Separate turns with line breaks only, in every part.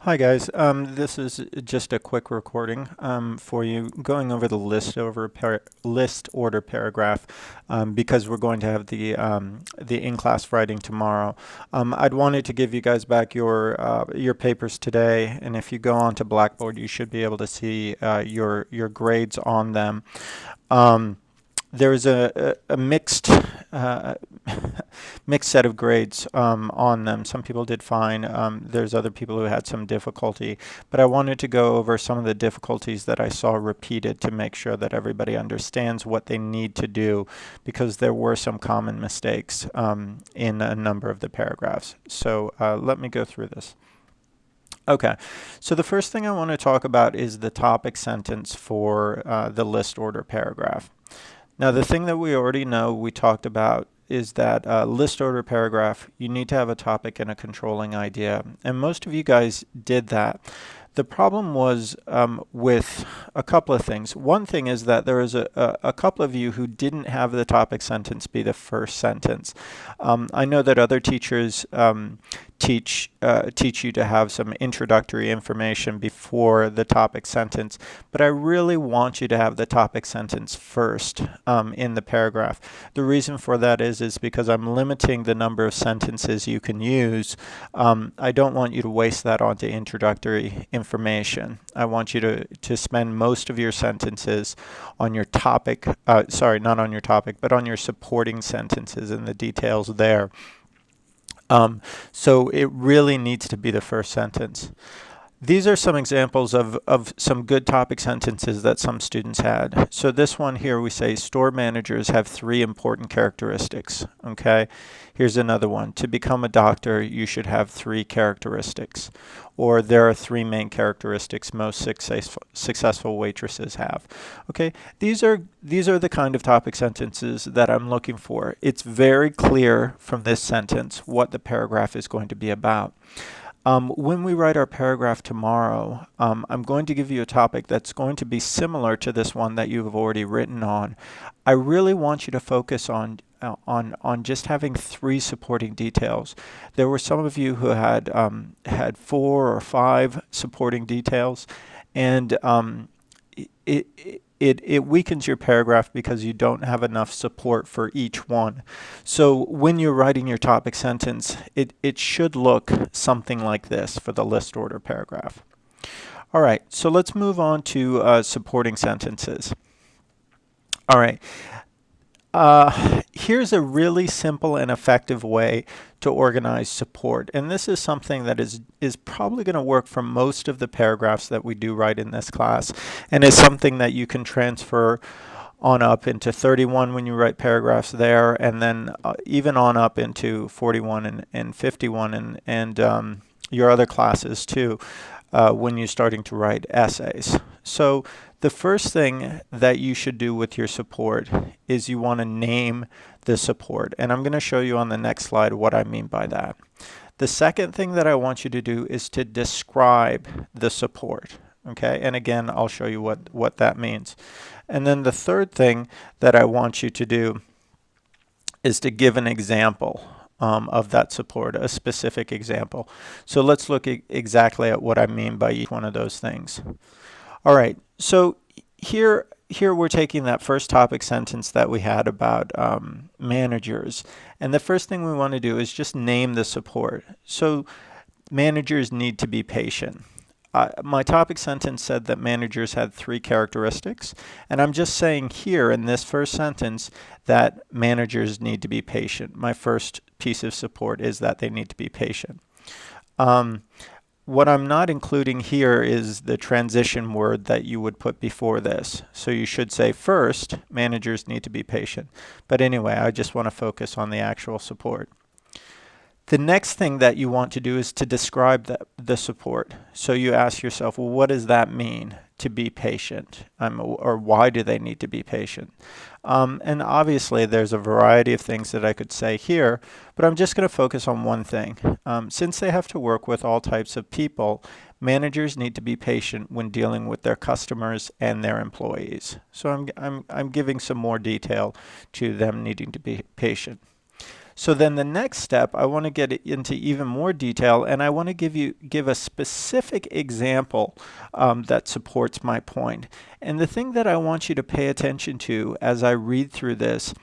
Hi guys, this is just a quick recording for you going over the list order paragraph because we're going to have the in-class writing tomorrow. I'd wanted to give you guys back your papers today, and if you go onto Blackboard, you should be able to see your grades on them. There's a mixed uh, mixed set of grades on them. Some people did fine. There's other people who had some difficulty, but I wanted to go over some of the difficulties that I saw repeated to make sure that everybody understands what they need to do, because there were some common mistakes in a number of the paragraphs. So let me go through this. Okay, so the first thing I want to talk about is the topic sentence for the list order paragraph. Now, the thing that we already know we talked about is that list order paragraph, you need to have a topic and a controlling idea. And most of you guys did that. The problem was with a couple of things. One thing is that there is a couple of you who didn't have the topic sentence be the first sentence. I know that other teachers teach you to have some introductory information before the topic sentence, but I really want you to have the topic sentence first in the paragraph. The reason for that is because I'm limiting the number of sentences you can use. I don't want you to waste that onto introductory information. I want you to spend most of your sentences on your topic, sorry, not on your topic, but on your supporting sentences and the details there. So it really needs to be the first sentence. These are some examples of some good topic sentences that some students had. So this one here, we say store managers have 3 important characteristics. Okay, here's another one. To become a doctor, you should have 3 characteristics. Or there are 3 main characteristics most successful waitresses have. Okay, these are the kind of topic sentences that I'm looking for. It's very clear from this sentence what the paragraph is going to be about. When we write our paragraph tomorrow, I'm going to give you a topic that's going to be similar to this one that you've already written on. I really want you to focus on just having 3 supporting details. There were some of you who had 4 or 5 supporting details, and it weakens your paragraph because you don't have enough support for each one. So when you're writing your topic sentence, it should look something like this for the list order paragraph. All right, so let's move on to supporting sentences. All right. Here's a really simple and effective way to organize support, and this is something that is probably going to work for most of the paragraphs that we do write in this class, and is something that you can transfer on up into 31 when you write paragraphs there, and then even on up into 41 and 51 and your other classes too when you're starting to write essays. So the first thing that you should do with your support is you want to name the support. And I'm going to show you on the next slide what I mean by that. The second thing that I want you to do is to describe the support. Okay, and again, I'll show you what that means. And then the third thing that I want you to do is to give an example of that support, a specific example. So let's look exactly at what I mean by each one of those things. All right, so here we're taking that first topic sentence that we had about managers, and the first thing we want to do is just name the support. So managers need to be patient. My topic sentence said that managers had 3 characteristics, and I'm just saying here in this first sentence that managers need to be patient. My first piece of support is that they need to be patient. What I'm not including here is the transition word that you would put before this. So you should say first, managers need to be patient. But anyway, I just want to focus on the actual support. The next thing that you want to do is to describe the support. So you ask yourself, well, what does that mean to be patient? Or why do they need to be patient? And obviously there's a variety of things that I could say here, but I'm just going to focus on one thing. Since they have to work with all types of people, managers need to be patient when dealing with their customers and their employees. So I'm giving some more detail to them needing to be patient. So then the next step, I want to get into even more detail, and I want to give a specific example that supports my point. And the thing that I want you to pay attention to as I read through this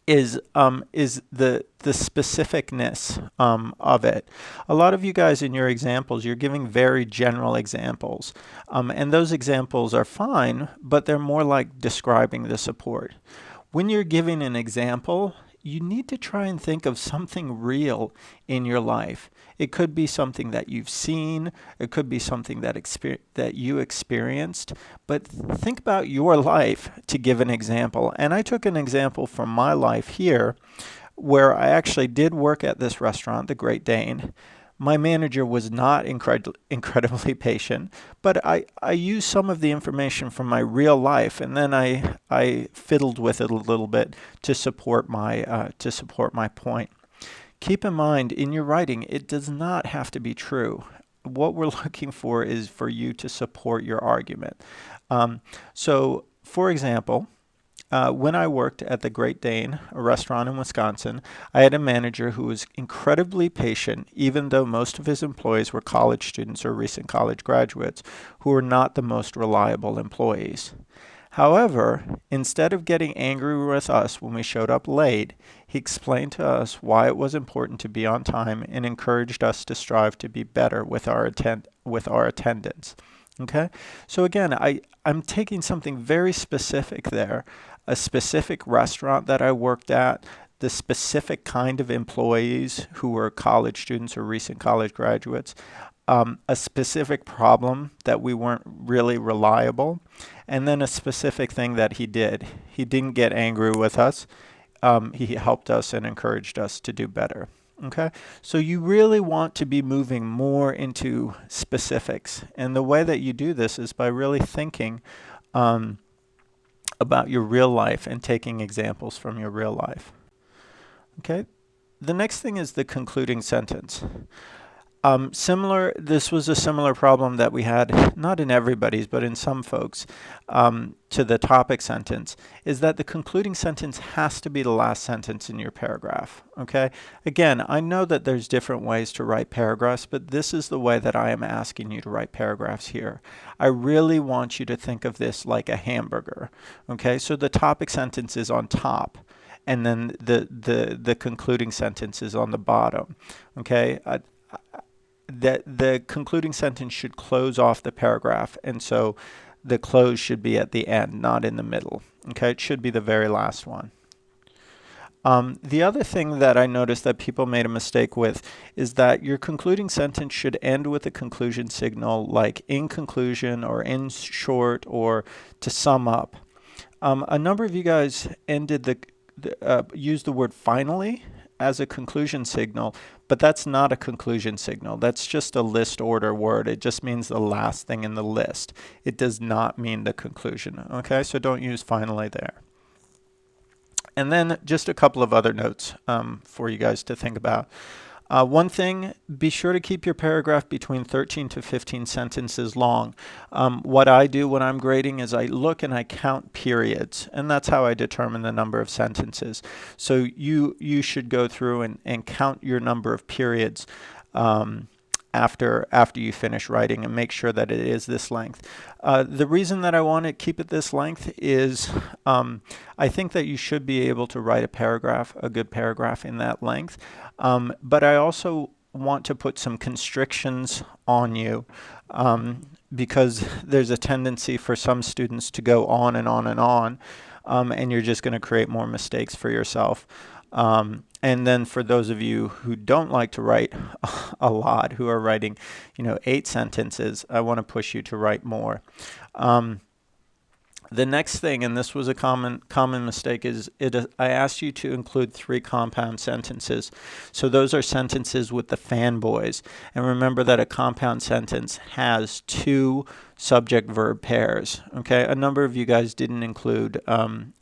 is the specificness of it. A lot of you guys in your examples, you're giving very general examples, and those examples are fine, but they're more like describing the support. When you're giving an example, you need to try and think of something real in your life. It could be something that you've seen, it could be something that you experienced, but think about your life to give an example. And I took an example from my life here, where I actually did work at this restaurant, the Great Dane. My manager was not incredibly patient, but I used some of the information from my real life, and then I fiddled with it a little bit to support my point. Keep in mind, in your writing, it does not have to be true. What we're looking for is for you to support your argument. So, for example, when I worked at the Great Dane, a restaurant in Wisconsin, I had a manager who was incredibly patient, even though most of his employees were college students or recent college graduates who were not the most reliable employees. However, instead of getting angry with us when we showed up late, he explained to us why it was important to be on time and encouraged us to strive to be better with our attendance. Okay? So again, I'm taking something very specific there, a specific restaurant that I worked at, the specific kind of employees who were college students or recent college graduates, a specific problem that we weren't really reliable, and then a specific thing that he did. He didn't get angry with us. He helped us and encouraged us to do better. Okay, so you really want to be moving more into specifics. And the way that you do this is by really thinking about your real life and taking examples from your real life. Okay, the next thing is the concluding sentence. This was a similar problem that we had, not in everybody's, but in some folks, to the topic sentence, is that the concluding sentence has to be the last sentence in your paragraph, okay? Again, I know that there's different ways to write paragraphs, but this is the way that I am asking you to write paragraphs here. I really want you to think of this like a hamburger, okay? So the topic sentence is on top, and then the concluding sentence is on the bottom, okay? That the concluding sentence should close off the paragraph, and so the close should be at the end, not in the middle. Okay, it should be the very last one. The other thing that I noticed that people made a mistake with is that your concluding sentence should end with a conclusion signal like in conclusion or in short or to sum up. A number of you guys used the word finally as a conclusion signal, but that's not a conclusion signal. That's just a list order word. It just means the last thing in the list. It does not mean the conclusion. Okay, so don't use finally there. And then just a couple of other notes for you guys to think about. One thing, be sure to keep your paragraph between 13 to 15 sentences long. What I do when I'm grading is I look and I count periods, and that's how I determine the number of sentences. So you should go through and count your number of periods after you finish writing and make sure that it is this length. The reason that I want to keep it this length is I think that you should be able to write a good paragraph in that length. But I also want to put some constrictions on you because there's a tendency for some students to go on and on and on, and you're just going to create more mistakes for yourself. And then for those of you who don't like to write a lot, who are writing, 8 sentences, I want to push you to write more. The next thing, and this was a common mistake, is I asked you to include 3 compound sentences. So those are sentences with the fanboys. And remember that a compound sentence has 2 subject-verb pairs. Okay, a number of you guys didn't include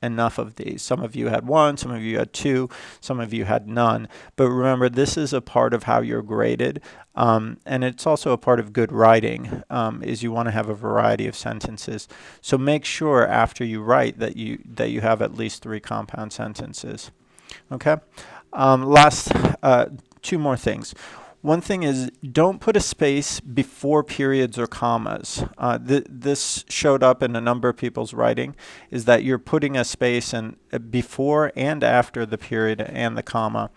enough of these. Some of you had 1, some of you had 2, some of you had none. But remember, this is a part of how you're graded, and it's also a part of good writing, is you want to have a variety of sentences. So make sure after you write that you have at least 3 compound sentences. Okay. Last two more things. One thing is, don't put a space before periods or commas. This showed up in a number of people's writing, is that you're putting a space in before and after the period and the comma.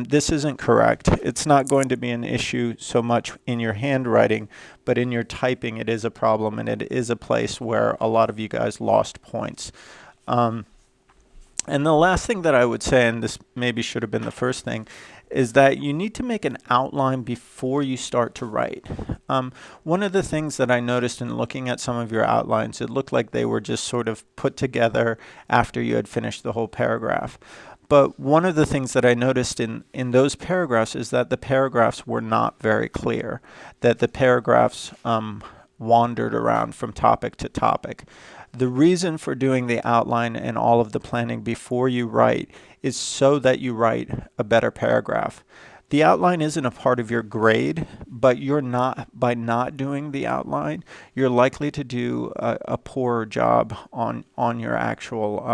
This isn't correct. It's not going to be an issue so much in your handwriting, but in your typing it is a problem, and it is a place where a lot of you guys lost points. And the last thing that I would say, and this maybe should have been the first thing, is that you need to make an outline before you start to write. One of the things that I noticed in looking at some of your outlines, it looked like they were just sort of put together after you had finished the whole paragraph. But one of the things that I noticed in those paragraphs is that the paragraphs were not very clear, that the paragraphs wandered around from topic to topic. The reason for doing the outline and all of the planning before you write is so that you write a better paragraph. The outline isn't a part of your grade, but by not doing the outline, you're likely to do a poorer job on your actual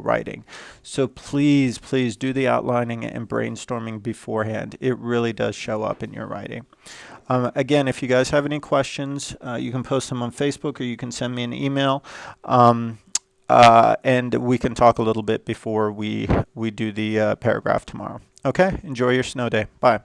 writing. So please do the outlining and brainstorming beforehand. It really does show up in your writing. Again, if you guys have any questions, you can post them on Facebook, or you can send me an email, and we can talk a little bit before we do the paragraph tomorrow. Okay? Enjoy your snow day. Bye.